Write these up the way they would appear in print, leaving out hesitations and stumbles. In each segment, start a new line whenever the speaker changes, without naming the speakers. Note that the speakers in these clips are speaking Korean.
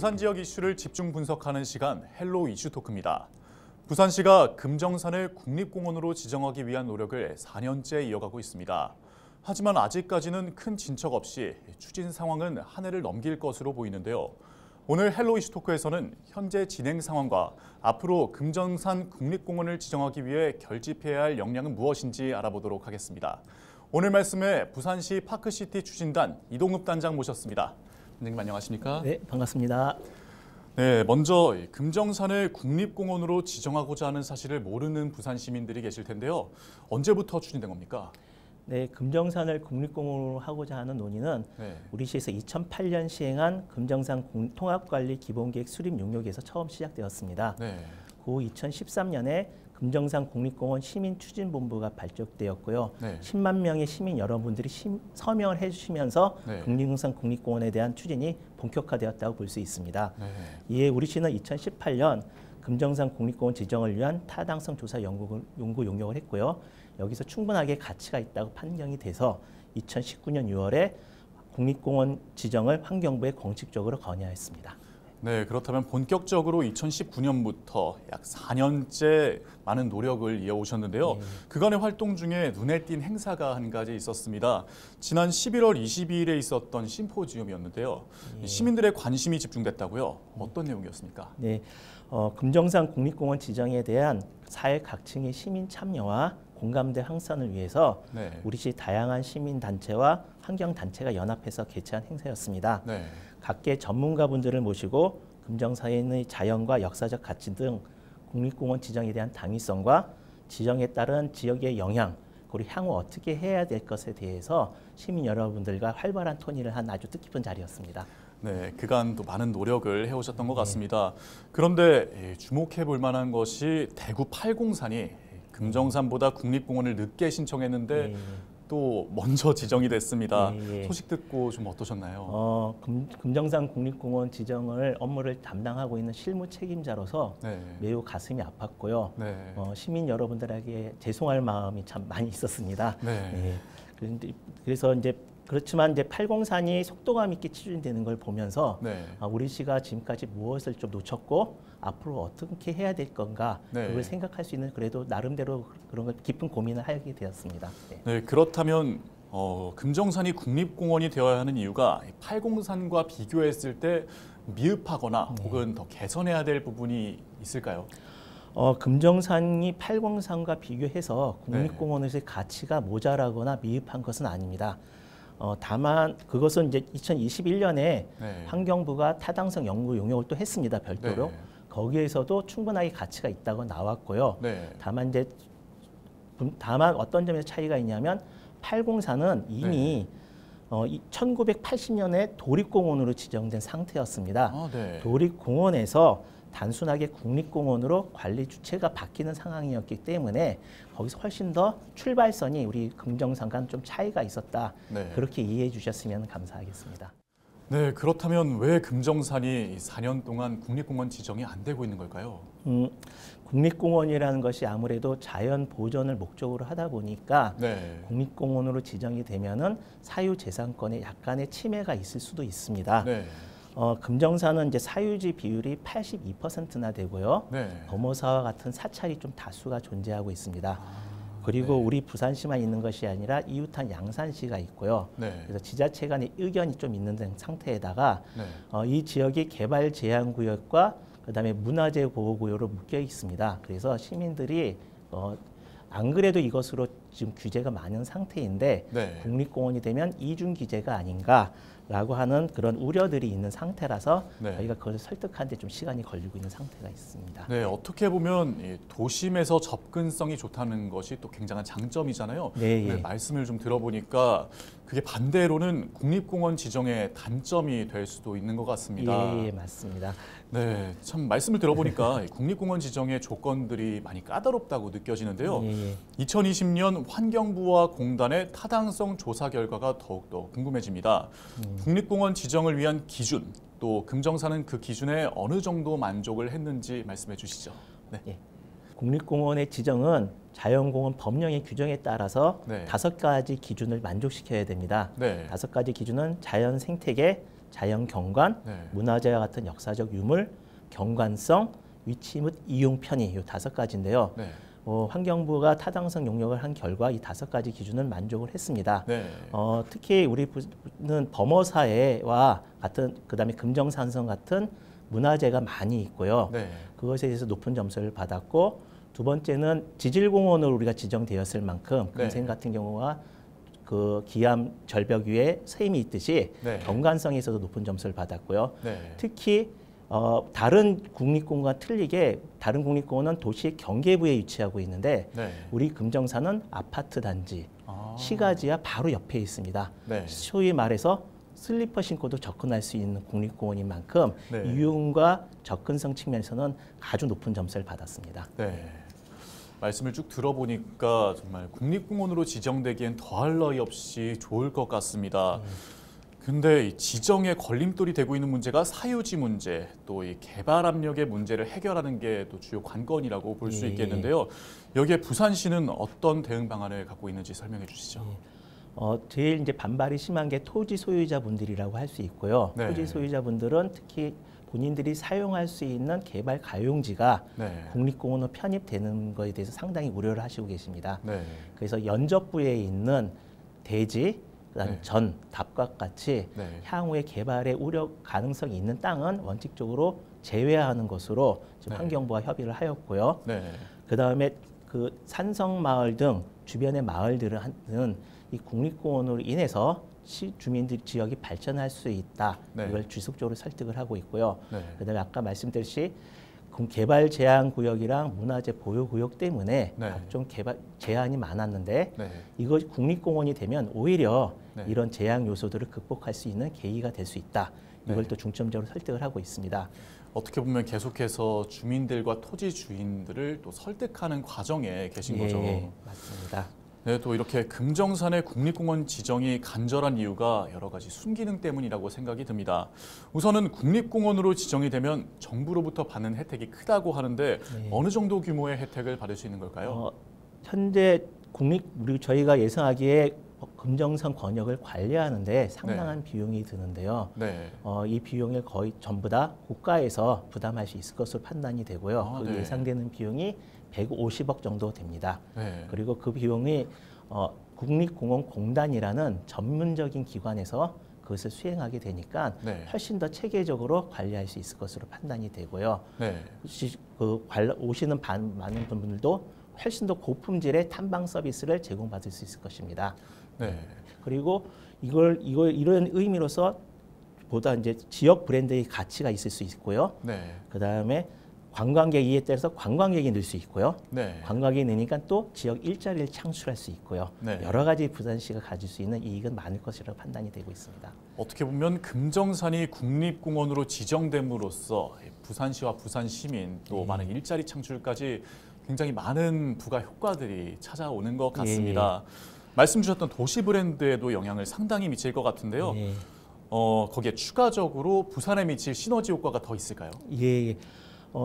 부산 지역 이슈를 집중 분석하는 시간 헬로 이슈 토크입니다. 부산시가 금정산을 국립공원으로 지정하기 위한 노력을 4년째 이어가고 있습니다. 하지만 아직까지는 큰 진척 없이 추진 상황은 한 해를 넘길 것으로 보이는데요. 오늘 헬로 이슈 토크에서는 현재 진행 상황과 앞으로 금정산 국립공원을 지정하기 위해 결집해야 할 역량은 무엇인지 알아보도록 하겠습니다. 오늘 말씀에 부산시 파크시티 추진단 이동읍 단장 모셨습니다. 선생님 안녕하십니까?
네, 반갑습니다.
네, 먼저 금정산을 국립공원으로 지정하고자 하는 사실을 모르는 부산 시민들이 계실 텐데요. 언제부터 추진된 겁니까?
네, 금정산을 국립공원으로 하고자 하는 논의는 우리 시에서 2008년 시행한 금정산 통합관리 기본계획 수립 용역에서 처음 시작되었습니다. 그 2013년에 금정산 국립공원 시민추진본부가 발족되었고요. 10만 명의 시민 여러분들이 서명을 해주시면서 금정산 국립공원에 대한 추진이 본격화되었다고 볼 수 있습니다. 이에 우리 시는 2018년 금정산 국립공원 지정을 위한 타당성 조사 연구 용역을 했고요. 여기서 충분하게 가치가 있다고 판정이 돼서 2019년 6월에 국립공원 지정을 환경부에 공식적으로 건의하였습니다.
네, 그렇다면 본격적으로 2019년부터 약 4년째 많은 노력을 이어오셨는데요. 그간의 활동 중에 눈에 띈 행사가 한 가지 있었습니다. 지난 11월 22일에 있었던 심포지움이었는데요. 시민들의 관심이 집중됐다고요? 어떤 내용이었습니까?
네, 금정산 국립공원 지정에 대한 사회 각층의 시민 참여와 공감대 확산을 위해서 우리 시 다양한 시민단체와 환경단체가 연합해서 개최한 행사였습니다. 각계 전문가분들을 모시고 금정산의 자연과 역사적 가치 등 국립공원 지정에 대한 당위성과 지정에 따른 지역의 영향, 그리고 향후 어떻게 해야 될 것에 대해서 시민 여러분들과 활발한 토의를 한 아주 뜻깊은 자리였습니다.
네, 그간 또 많은 노력을 해오셨던 것 같습니다. 그런데 주목해 볼 만한 것이 대구 팔공산이 금정산보다 국립공원을 늦게 신청했는데 또 먼저 지정이 됐습니다. 소식 듣고 좀 어떠셨나요?
금정산 국립공원 지정을 업무를 담당하고 있는 실무 책임자로서 매우 가슴이 아팠고요. 시민 여러분들에게 죄송할 마음이 참 많이 있었습니다. 그래서 그렇지만 이제 팔공산이 속도감 있게 추진되는 걸 보면서 우리 시가 지금까지 무엇을 좀 놓쳤고 앞으로 어떻게 해야 될 건가 그걸 생각할 수 있는 그래도 나름대로 그런 걸 깊은 고민을 하게 되었습니다.
네, 그렇다면 금정산이 국립공원이 되어야 하는 이유가 팔공산과 비교했을 때 미흡하거나 혹은 더 개선해야 될 부분이 있을까요?
금정산이 팔공산과 비교해서 국립공원에서의 가치가 모자라거나 미흡한 것은 아닙니다. 다만 그것은 이제 2021년에 환경부가 타당성 연구 용역을 또 했습니다. 별도로. 거기에서도 충분하게 가치가 있다고 나왔고요. 다만 어떤 점에서 차이가 있냐면 팔공산은 이미 1980년에 도립공원으로 지정된 상태였습니다. 도립공원에서 단순하게 국립공원으로 관리 주체가 바뀌는 상황이었기 때문에 거기서 훨씬 더 출발선이 우리 금정산과는 좀 차이가 있었다. 그렇게 이해해 주셨으면 감사하겠습니다.
네, 그렇다면 왜 금정산이 4년 동안 국립공원 지정이 안 되고 있는 걸까요?
국립공원이라는 것이 아무래도 자연 보존을 목적으로 하다 보니까 국립공원으로 지정이 되면은 사유재산권에 약간의 침해가 있을 수도 있습니다. 금정산은 이제 사유지 비율이 82%나 되고요. 범어사와 같은 사찰이 좀 다수가 존재하고 있습니다. 그리고 우리 부산시만 있는 것이 아니라 이웃한 양산시가 있고요. 그래서 지자체 간의 의견이 좀 있는 상태에다가 이 지역이 개발 제한 구역과 그다음에 문화재 보호 구역으로 묶여 있습니다. 그래서 시민들이 안 그래도 이것으로 지금 규제가 많은 상태인데 국립공원이 되면 이중 규제가 아닌가라고 하는 그런 우려들이 있는 상태라서 저희가 그것을 설득하는 데 좀 시간이 걸리고 있는 상태가 있습니다.
네, 어떻게 보면 도심에서 접근성이 좋다는 것이 또 굉장한 장점이잖아요. 말씀을 좀 들어보니까 그게 반대로는 국립공원 지정의 단점이 될 수도 있는 것 같습니다.
맞습니다.
네, 참 말씀을 들어보니까 국립공원 지정의 조건들이 많이 까다롭다고 느껴지는데요. 2020년 환경부와 공단의 타당성 조사 결과가 더욱더 궁금해집니다. 국립공원 지정을 위한 기준, 또 금정산은 그 기준에 어느 정도 만족을 했는지 말씀해 주시죠.
국립공원의 지정은 자연공원 법령의 규정에 따라서 5가지 기준을 만족시켜야 됩니다. 5가지 기준은 자연 생태계, 자연 경관,
네.
문화재와 같은 역사적 유물, 경관성, 위치 및 이용 편의 이 5가지인데요.
네.
환경부가 타당성 용역을 한 결과 이 5가지 기준을 만족을 했습니다.
네.
특히 우리 부는 범어사회와 같은 그다음에 금정산성 같은 문화재가 많이 있고요.
네.
그것에 대해서 높은 점수를 받았고 두 번째는 지질공원으로 우리가 지정되었을 만큼 금생 같은 경우와 그 기암 절벽 위에 샘이 있듯이
네.
경관성에서도 높은 점수를 받았고요.
네.
특히 다른 국립공원과 틀리게 다른 국립공원은 도시의 경계부에 위치하고 있는데
네.
우리 금정산은 아파트 단지, 시가지와 바로 옆에 있습니다.
네.
소위 말해서 슬리퍼 신고도 접근할 수 있는 국립공원인 만큼
네.
이용과 접근성 측면에서는 아주 높은 점수를 받았습니다.
네. 말씀을 쭉 들어보니까 정말 국립공원으로 지정되기엔 더할 나위 없이 좋을 것 같습니다. 근데 이 지정에 걸림돌이 되고 있는 문제가 사유지 문제, 또 이 개발 압력의 문제를 해결하는 게 또 주요 관건이라고 볼 수 있겠는데요. 여기에 부산시는 어떤 대응 방안을 갖고 있는지 설명해 주시죠.
제일 이제 반발이 심한 게 토지 소유자분들이라고 할 수 있고요.
네.
토지 소유자분들은 특히 본인들이 사용할 수 있는 개발 가용지가
네.
국립공원으로 편입되는 것에 대해서 상당히 우려를 하시고 계십니다.
네.
그래서 연접부에 있는 대지, 그다음
네.
전, 답과 같이
네.
향후에 개발의 우려 가능성이 있는 땅은 원칙적으로 제외하는 것으로 지금
네.
환경부와 협의를 하였고요.
네.
그다음에 그 산성마을 등 주변의 마을들은 이 국립공원으로 인해서 주민들 지역이 발전할 수 있다.
네.
이걸 지속적으로 설득을 하고 있고요.
네.
그다음에 아까 말씀드렸듯이 개발 제한 구역이랑 문화재 보유 구역 때문에
네.
각종 개발 제한이 많았는데
네.
이거 국립공원이 되면 오히려
네.
이런 제약 요소들을 극복할 수 있는 계기가 될 수 있다. 이걸
네.
또 중점적으로 설득을 하고 있습니다.
어떻게 보면 계속해서 주민들과 토지 주인들을 또 설득하는 과정에 계신 거죠.
예, 맞습니다.
네, 또 이렇게 금정산의 국립공원 지정이 간절한 이유가 여러 가지 순기능 때문이라고 생각이 듭니다. 우선은 국립공원으로 지정이 되면 정부로부터 받는 혜택이 크다고 하는데
네.
어느 정도 규모의 혜택을 받을 수 있는 걸까요?
현재 저희가 예상하기에 금정산 권역을 관리하는데 상당한 비용이 드는데요.
네.
이 비용을 거의 전부 다 국가에서 부담할 수 있을 것으로 판단이 되고요.
네.
예상되는 비용이 150억 정도 됩니다.
네.
그리고 그 비용이 국립공원공단이라는 전문적인 기관에서 그것을 수행하게 되니까
네.
훨씬 더 체계적으로 관리할 수 있을 것으로 판단이 되고요.
네.
오시는 많은 분들도 훨씬 더 고품질의 탐방 서비스를 제공받을 수 있을 것입니다.
네.
그리고 이런 의미로서 보다 이제 지역 브랜드의 가치가 있을 수 있고요.
네.
그 다음에 관광객 이에 따라서 관광객이 늘 수 있고요.
네.
관광객이 느니까 또 지역 일자리를 창출할 수 있고요.
네.
여러 가지 부산시가 가질 수 있는 이익은 많을 것이라고 판단이 되고 있습니다.
어떻게 보면 금정산이 국립공원으로 지정됨으로써 부산시와 부산시민 또 많은 일자리 창출까지 굉장히 많은 부가 효과들이 찾아오는 것 같습니다. 말씀 주셨던 도시 브랜드에도 영향을 상당히 미칠 것 같은데요. 거기에 추가적으로 부산에 미칠 시너지 효과가 더 있을까요?
예.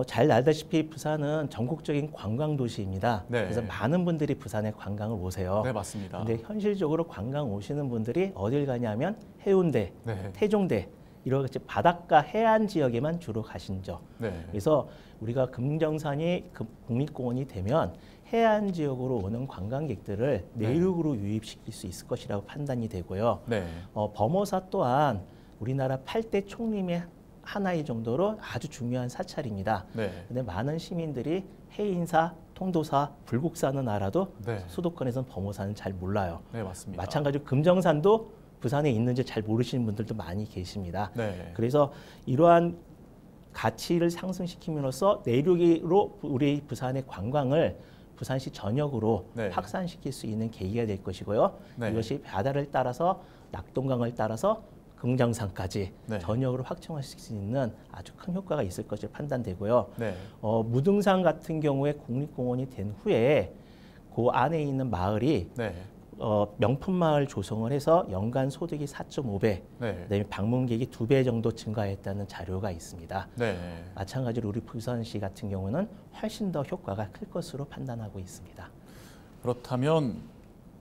잘 알다시피 부산은 전국적인 관광 도시입니다.
네.
그래서 많은 분들이 부산에 관광을 오세요.
네, 맞습니다.
근데 현실적으로 관광 오시는 분들이 어딜 가냐면 해운대,
네.
태종대 이렇게 바닷가 해안 지역에만 주로 가신죠.
네.
그래서 우리가 금정산이 국립공원이 되면 해안 지역으로 오는 관광객들을 내륙으로 유입시킬 수 있을 것이라고 판단이 되고요.
네.
범어사 또한 우리나라 8대 총림의 하나의 정도로 아주 중요한 사찰입니다.
네.
근데 많은 시민들이 해인사, 통도사, 불국사는 알아도
네.
수도권에서는 범어사는 잘 몰라요.
네, 맞습니다.
마찬가지로 금정산도 부산에 있는지 잘 모르시는 분들도 많이 계십니다.
네.
그래서 이러한 가치를 상승시킴으로써 내륙으로 우리 부산의 관광을 부산시 전역으로
네.
확산시킬 수 있는 계기가 될 것이고요.
네.
이것이 바다를 따라서 낙동강을 따라서 금정산까지
네.
전역으로 확충할 수 있는 아주 큰 효과가 있을 것으로 판단되고요.
네.
무등산 같은 경우에 국립공원이 된 후에 그 안에 있는 마을이
네.
명품 마을 조성을 해서 연간 소득이 4.5배,
네.
그다음에 방문객이 2배 정도 증가했다는 자료가 있습니다.
네.
마찬가지로 우리 부산시 같은 경우는 훨씬 더 효과가 클 것으로 판단하고 있습니다.
그렇다면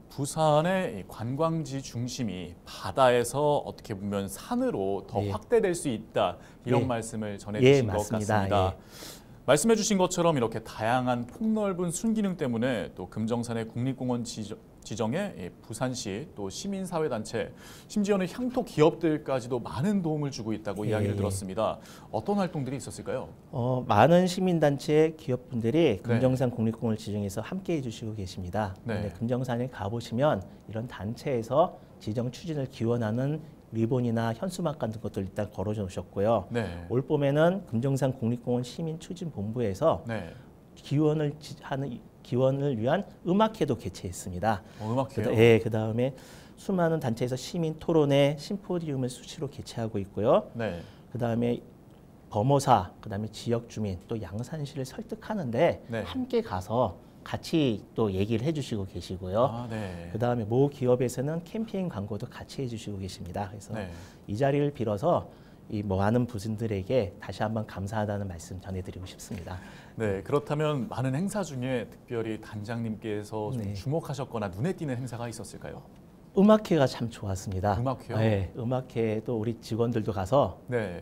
부산의 관광지 중심이 바다에서 어떻게 보면 산으로 더
예.
확대될 수 있다 이런
예.
말씀을 전해주신 것
맞습니다.
같습니다.
예.
말씀해주신 것처럼 이렇게 다양한 폭넓은 순기능 때문에 또 금정산의 국립공원 지정에 부산시 또 시민사회단체 심지어는 향토 기업들까지도 많은 도움을 주고 있다고 이야기를 들었습니다. 어떤 활동들이 있었을까요?
많은 시민단체 기업분들이 금정산 국립공원을 지정해서 함께해 주시고 계십니다.
네.
금정산에 가보시면 이런 단체에서 지정 추진을 기원하는 리본이나 현수막 같은 것들 일단 걸어 놓으셨고요.
네.
올 봄에는 금정산 국립공원 시민추진본부에서
네.
기원을 위한 음악회도 개최했습니다.
음악회요?
네, 그다음에 수많은 단체에서 시민 토론회, 심포지움을 수시로 개최하고 있고요.
네.
그다음에 범어사, 그다음에 지역 주민, 또 양산시를 설득하는데
네.
함께 가서 같이 또 얘기를 해주시고 계시고요.
아, 네.
그다음에 모 기업에서는 캠페인 광고도 같이 해주시고 계십니다. 그래서
네.
이 자리를 빌어서 이 많은 분들에게 다시 한번 감사하다는 말씀 전해드리고 싶습니다.
네, 그렇다면 많은 행사 중에 특별히 단장님께서 좀
네.
주목하셨거나 눈에 띄는 행사가 있었을까요?
음악회가 참 좋았습니다.
음악회요?
네, 음악회도 우리 직원들도 가서
네.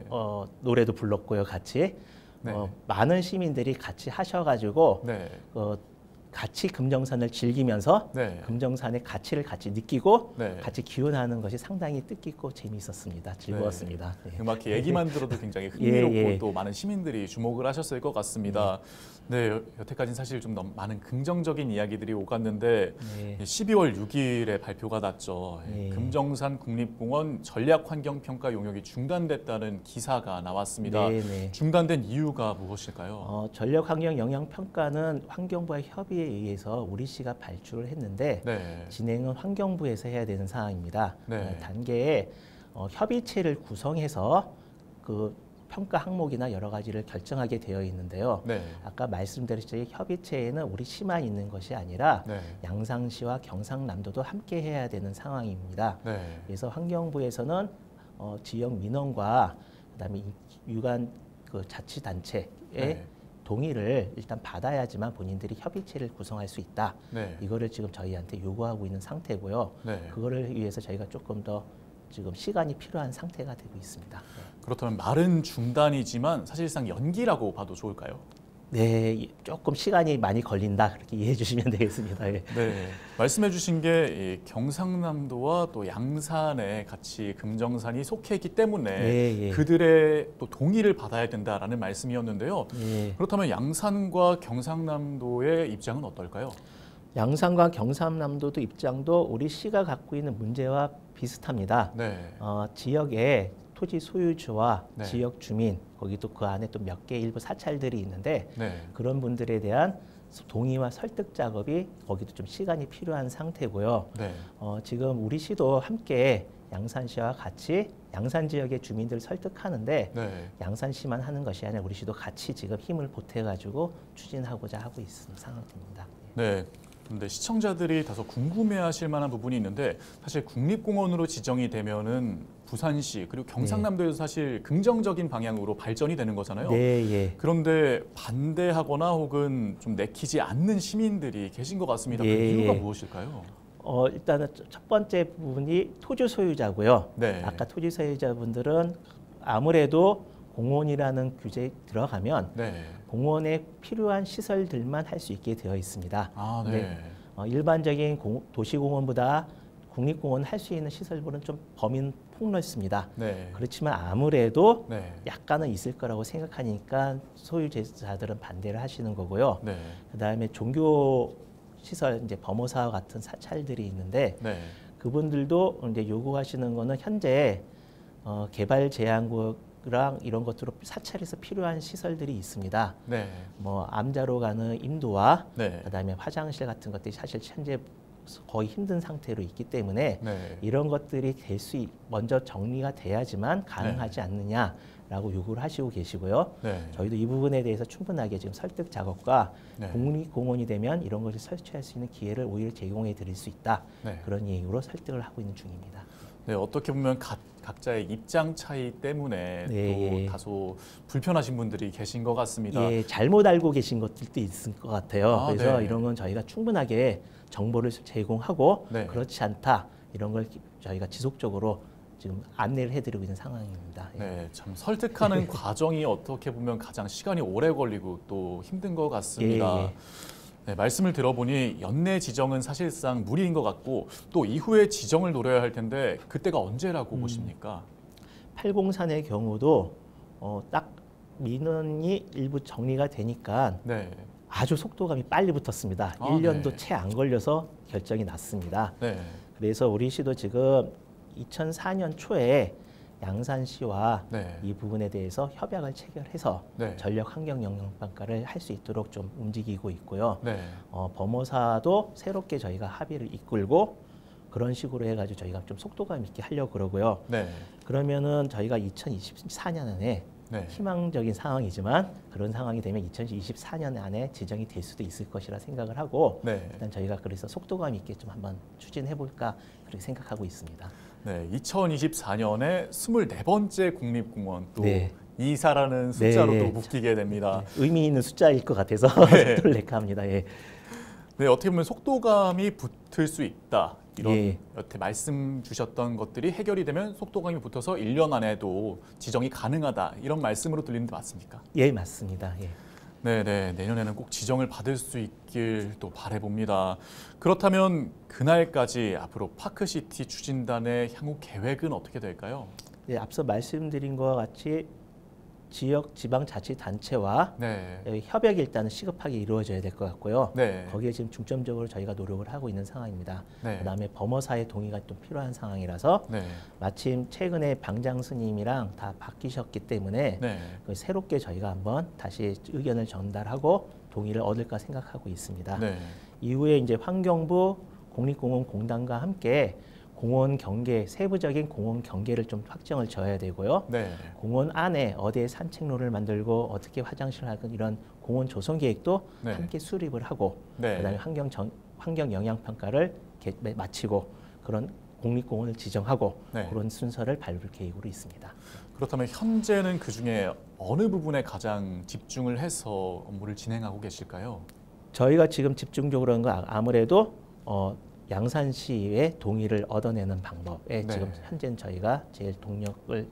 노래도 불렀고요, 같이.
네.
많은 시민들이 같이 하셔가지고
네.
같이 금정산을 즐기면서
네.
금정산의 가치를 같이 느끼고
네.
같이 기원하는 것이 상당히 뜻깊고 재미있었습니다. 즐거웠습니다. 네.
음악회 얘기만 들어도 굉장히 흥미롭고
예.
또 많은 시민들이 주목을 하셨을 것 같습니다. 네, 여태까지는 사실 좀 너무 많은 긍정적인 이야기들이 오갔는데
네.
12월 6일에 발표가 났죠.
네.
금정산 국립공원 전략환경평가 용역이 중단됐다는 기사가 나왔습니다.
네.
중단된 이유가 무엇일까요?
전력환경영향평가는 환경부의 협의에 의해서 우리시가 발주를 했는데
네.
진행은 환경부에서 해야 되는 사항입니다.
네.
단계에 협의체를 구성해서 그 평가 항목이나 여러 가지를 결정하게 되어 있는데요.
네.
아까 말씀드렸듯이 협의체에는 우리 시만 있는 것이 아니라
네.
양산시와 경상남도도 함께 해야 되는 상황입니다.
네.
그래서 환경부에서는 지역 민원과 그다음에 유관 그 자치단체의
네.
동의를 일단 받아야지만 본인들이 협의체를 구성할 수 있다.
네.
이거를 지금 저희한테 요구하고 있는 상태고요.
네.
그거를 위해서 저희가 조금 더 지금 시간이 필요한 상태가 되고 있습니다.
그렇다면 말은 중단이지만 사실상 연기라고 봐도 좋을까요?
네, 조금 시간이 많이 걸린다 그렇게 이해해 주시면 되겠습니다. 예.
네, 말씀해주신 게 경상남도와 또 양산에 같이 금정산이 속해 있기 때문에 그들의 또 동의를 받아야 된다라는 말씀이었는데요. 그렇다면 양산과 경상남도의 입장은 어떨까요?
양산과 경상남도도 입장도 우리 시가 갖고 있는 문제와 비슷합니다.
네.
지역에 토지 소유주와
네.
지역 주민, 거기도 그 안에 또 몇 개 일부 사찰들이 있는데
네.
그런 분들에 대한 동의와 설득 작업이 거기도 좀 시간이 필요한 상태고요.
네.
지금 우리 시도 함께 양산시와 같이 양산 지역의 주민들을 설득하는데
네.
양산시만 하는 것이 아니라 우리 시도 같이 지금 힘을 보태가지고 추진하고자 하고 있는 상황입니다.
네. 그런데 시청자들이 다소 궁금해하실 만한 부분이 있는데 사실 국립공원으로 지정이 되면은 부산시 그리고 경상남도에서 사실 긍정적인 방향으로 발전이 되는 거잖아요.
네.
그런데 반대하거나 혹은 좀 내키지 않는 시민들이 계신 것 같습니다. 그 이유가 무엇일까요?
일단은 첫 번째 부분이 토지 소유자고요.
네.
아까 토지 소유자분들은 아무래도 공원이라는 규제에 들어가면 공원에 필요한 시설들만 할 수 있게 되어 있습니다.
아, 네.
일반적인 도시공원보다 국립공원 할 수 있는 시설물은 좀 범위는 폭넓습니다.
네.
그렇지만 아무래도 약간은 있을 거라고 생각하니까 소유자들은 반대를 하시는 거고요.
네.
그다음에 종교 시설 이제 범어사와 같은 사찰들이 있는데 그분들도 이제 요구하시는 거는 현재 개발 제한구랑 이런 것들로 사찰에서 필요한 시설들이 있습니다. 뭐 암자로 가는 인도와 그다음에 화장실 같은 것들이 사실 현재 거의 힘든 상태로 있기 때문에 이런 것들이 먼저 정리가 돼야지만 가능하지 않느냐라고 요구를 하시고 계시고요. 저희도 이 부분에 대해서 충분하게 지금 설득 작업과 국립공원이 되면 이런 것을 설치할 수 있는 기회를 오히려 제공해 드릴 수 있다. 그런 이유로 설득을 하고 있는 중입니다.
네, 어떻게 보면 각자의 입장 차이 때문에
네.
또 다소 불편하신 분들이 계신 것 같습니다.
예, 잘못 알고 계신 것들도 있을 것 같아요. 그래서
네.
이런 건 저희가 충분하게 정보를 제공하고
네.
그렇지 않다 이런 걸 저희가 지속적으로 지금 안내를 해드리고 있는 상황입니다.
네, 참 설득하는 과정이 어떻게 보면 가장 시간이 오래 걸리고 또 힘든 것 같습니다. 네, 말씀을 들어보니 연내 지정은 사실상 무리인 것 같고 또 이후에 지정을 노려야 할 텐데 그때가 언제라고 보십니까?
803의 경우도 딱 민원이 일부 정리가 되니까
네.
아주 속도감이 빨리 붙었습니다. 1년도 채 안 걸려서 결정이 났습니다.
네.
그래서 우리 시도 지금 2004년 초에 양산시와
네.
이 부분에 대해서 협약을 체결해서
네.
전력 환경 영향 평가를 할 수 있도록 좀 움직이고 있고요.
네.
범어사도 새롭게 저희가 합의를 이끌고 그런 식으로 해가지고 저희가 좀 속도감 있게 하려고 그러고요.
네.
그러면은 저희가 2024년 안에
네.
희망적인 상황이지만 그런 상황이 되면 2024년 안에 지정이 될 수도 있을 것이라 생각을 하고
네.
일단 저희가 그래서 속도감 있게 좀 한번 추진해 볼까 그렇게 생각하고 있습니다.
네, 2024년에 24번째 국립공원 또
네.
이사라는 숫자로
네.
또 묶이게 됩니다.
의미 있는 숫자일 것 같아서
네.
속도를 낼까 합니다. 예.
네, 어떻게 보면 속도감이 붙을 수 있다. 이런
예.
여태 말씀 주셨던 것들이 해결이 되면 속도감이 붙어서 1년 안에도 지정이 가능하다. 이런 말씀으로 들리는데 맞습니까?
예, 맞습니다. 예.
네, 내년에는 꼭 지정을 받을 수 있길 또 바라봅니다. 그렇다면 그날까지 앞으로 파크시티 추진단의 향후 계획은 어떻게 될까요?
예, 앞서 말씀드린 것과 같이 지역 지방자치단체와
네.
협약이 일단은 시급하게 이루어져야 될 것 같고요.
네.
거기에 지금 중점적으로 저희가 노력을 하고 있는 상황입니다.
네.
그다음에 범어사의 동의가 좀 필요한 상황이라서
네.
마침 최근에 방장 스님이랑 다 바뀌셨기 때문에
네.
새롭게 저희가 한번 다시 의견을 전달하고 동의를 얻을까 생각하고 있습니다.
네.
이후에 이제 환경부 국립공원공단과 함께 공원 경계, 세부적인 공원 경계를 좀 확정을 지어야 되고요.
네.
공원 안에 어디에 산책로를 만들고 어떻게 화장실을 하건 이런 공원 조성 계획도
네.
함께 수립을 하고
네.
그다음에 환경 영향 평가를 마치고 그런 국립공원을 지정하고
네.
그런 순서를 밟을 계획으로 있습니다.
그렇다면 현재는 그중에 어느 부분에 가장 집중을 해서 업무를 진행하고 계실까요?
저희가 지금 집중적으로 하는 건 아무래도 양산시의 동의를 얻어내는 방법에
네.
지금 현재는 저희가 제일 동력을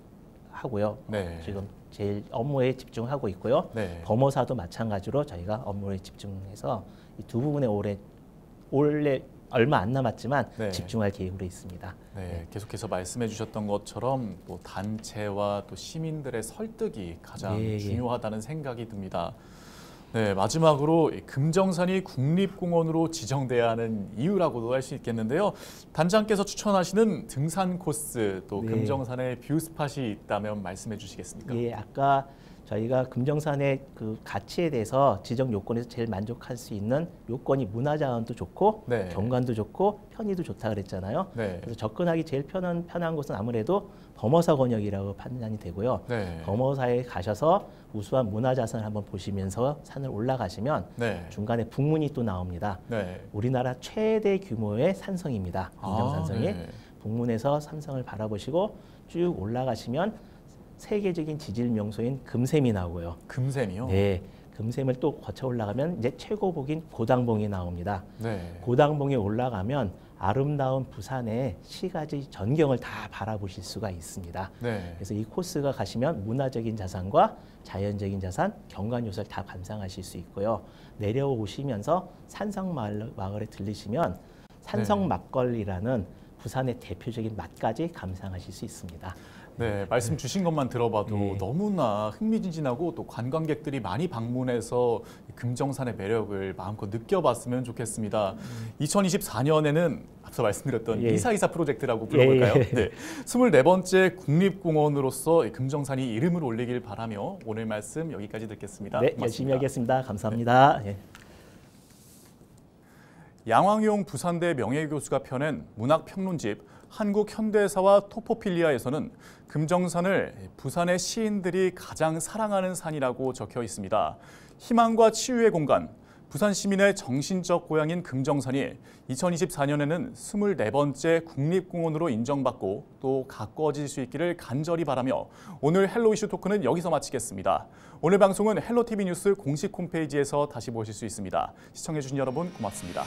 하고요.
네.
지금 제일 업무에 집중하고 있고요.
네.
범어사도 마찬가지로 저희가 업무에 집중해서 이 두 부분에 올해 얼마 안 남았지만
네.
집중할 계획으로 있습니다.
네, 계속해서 말씀해 주셨던 것처럼 또 단체와 또 시민들의 설득이 가장
예, 예.
중요하다는 생각이 듭니다. 네, 마지막으로 금정산이 국립공원으로 지정돼야 하는 이유라고도 할 수 있겠는데요. 단장께서 추천하시는 등산 코스 또
네.
금정산에 뷰 스팟이 있다면 말씀해 주시겠습니까?
예, 아까 저희가 금정산의 그 가치에 대해서 지정 요건에서 제일 만족할 수 있는 요건이 문화자원도 좋고
네.
경관도 좋고 편의도 좋다 그랬잖아요.
네.
그래서 접근하기 제일 편한 곳은 아무래도 범어사 권역이라고 판단이 되고요.
네.
범어사에 가셔서 우수한 문화자산을 한번 보시면서 산을 올라가시면
네.
중간에 북문이 또 나옵니다.
네.
우리나라 최대 규모의 산성입니다. 인정산성이.
네.
북문에서 산성을 바라보시고 쭉 올라가시면 세계적인 지질 명소인 금샘이 나오고요.
금샘이요?
네, 금샘을 또 거쳐 올라가면 이제 최고봉인 고당봉이 나옵니다.
네.
고당봉에 올라가면 아름다운 부산의 시가지 전경을 다 바라보실 수가 있습니다.
네.
그래서 이 코스가 가시면 문화적인 자산과 자연적인 자산, 경관 요소를 다 감상하실 수 있고요. 내려오시면서 산성마을에 들리시면 산성 막걸리라는 부산의 대표적인 맛까지 감상하실 수 있습니다.
네, 말씀 주신 것만 들어봐도
네.
너무나 흥미진진하고 또 관광객들이 많이 방문해서 금정산의 매력을 마음껏 느껴봤으면 좋겠습니다. 2024년에는 앞서 말씀드렸던
예.
이사이사 프로젝트라고 불러볼까요?
예.
네, 24번째 국립공원으로서 금정산이 이름을 올리길 바라며 오늘 말씀 여기까지 듣겠습니다.
네,
고맙습니다.
열심히 하겠습니다. 감사합니다. 예.
양왕용 부산대 명예교수가 펴낸 문학평론집 한국현대사와 토포필리아에서는 금정산을 부산의 시인들이 가장 사랑하는 산이라고 적혀 있습니다. 희망과 치유의 공간, 부산 시민의 정신적 고향인 금정산이 2024년에는 24번째 국립공원으로 인정받고 또 가꿔질 수 있기를 간절히 바라며 오늘 헬로 이슈 토크는 여기서 마치겠습니다. 오늘 방송은 헬로티비 뉴스 공식 홈페이지에서 다시 보실 수 있습니다. 시청해주신 여러분 고맙습니다.